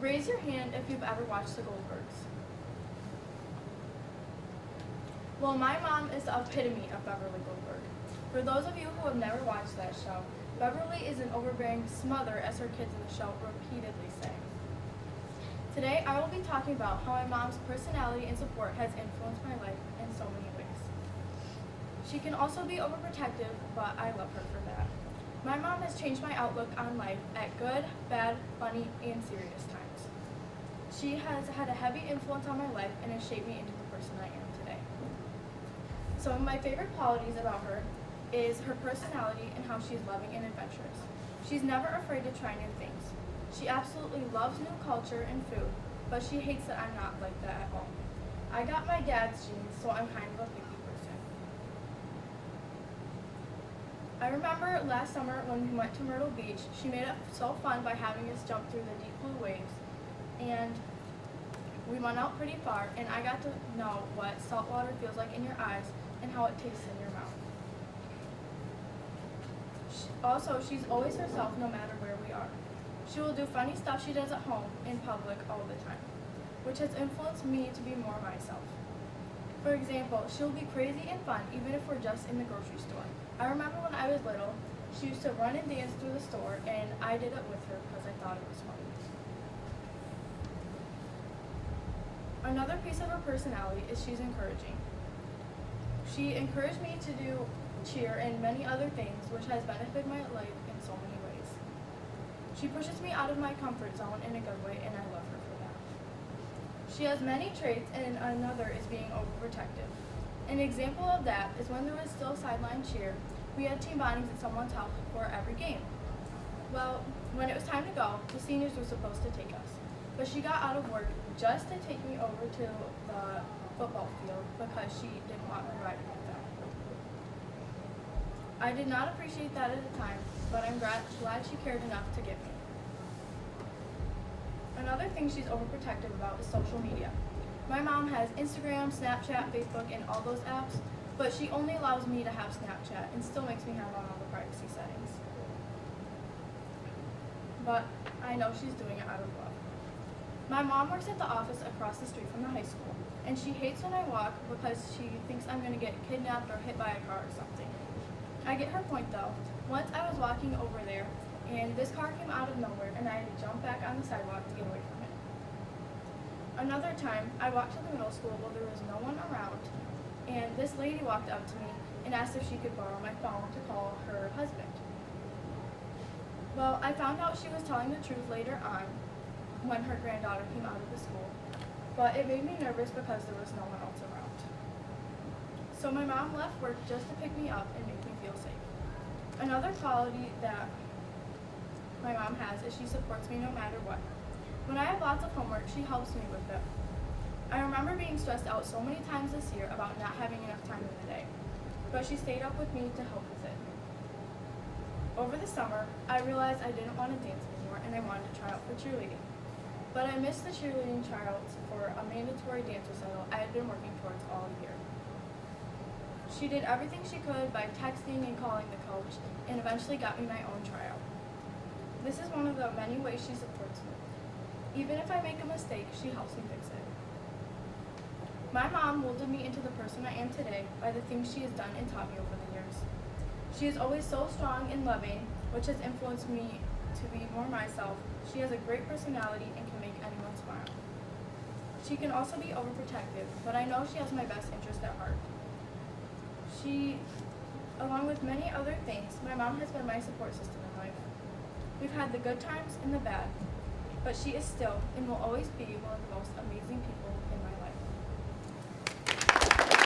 Raise your hand if you've ever watched The Goldbergs. Well, my mom is the epitome of Beverly Goldberg. For those of you who have never watched that show, Beverly is an overbearing smother, as her kids in the show repeatedly say. Today, I will be talking about how my mom's personality and support has influenced my life in so many ways. She can also be overprotective, but I love her for that. My mom has changed my outlook on life at good, bad, funny, and serious times. She has had a heavy influence on my life and has shaped me into the person I am today. Some of my favorite qualities about her is her personality and how she's loving and adventurous. She's never afraid to try new things. She absolutely loves new culture and food, but she hates that I'm not like that at all. I got my dad's genes, so I'm kind of a picky person. I remember last summer when we went to Myrtle Beach, she made it so fun by having us jump through the deep blue waves, and we went out pretty far, and I got to know what salt water feels like in your eyes and how it tastes in your mouth. Also, she's always herself no matter where we are. She will do funny stuff she does at home, in public, all the time, which has influenced me to be more myself. For example, she'll be crazy and fun even if we're just in the grocery store. I remember when I was little, she used to run and dance through the store, and I did it with her because I thought it was funny. Another piece of her personality is she's encouraging. She encouraged me to do cheer and many other things, which has benefited my life in so many ways. She pushes me out of my comfort zone in a good way, and I love her for that. She has many traits, and another is being overprotective. An example of that is when there was still sideline cheer, we had team bondings at someone's house before every game. Well, when it was time to go, the seniors were supposed to take us, but she got out of work just to take me over to the football field because she didn't want me riding with them. I did not appreciate that at the time, but I'm glad she cared enough to get me. Another thing she's overprotective about is social media. My mom has Instagram, Snapchat, Facebook, and all those apps, but she only allows me to have Snapchat and still makes me have on all the privacy settings. But I know she's doing it out of love. My mom works at the office across the street from the high school, and she hates when I walk because she thinks I'm going to get kidnapped or hit by a car or something. I get her point though. Once I was walking over there, and this car came out of nowhere, and I had to jump back on the sidewalk to get away from it. Another time, I walked to the middle school while there was no one around, and this lady walked up to me and asked if she could borrow my phone to call her husband. Well, I found out she was telling the truth later on when her granddaughter came out of the school, but it made me nervous because there was no one else around. So my mom left work just to pick me up and make me feel safe. Another quality that my mom has is she supports me no matter what. When I have lots of homework, she helps me with it. I remember being stressed out so many times this year about not having enough time in the day, but she stayed up with me to help with it. Over the summer, I realized I didn't want to dance anymore and I wanted to try out for cheerleading. But I missed the cheerleading tryouts for a mandatory dance recital I had been working towards all year. She did everything she could by texting and calling the coach, and eventually got me my own tryout. This is one of the many ways she supports me. Even if I make a mistake, she helps me fix it. My mom molded me into the person I am today by the things she has done and taught me over the years. She is always so strong and loving, which has influenced me to be more myself. She has a great personality and can make anyone smile. She can also be overprotective, but I know she has my best interest at heart. She, along with many other things, my mom has been my support system in life. We've had the good times and the bad, but she is still and will always be one of the most amazing people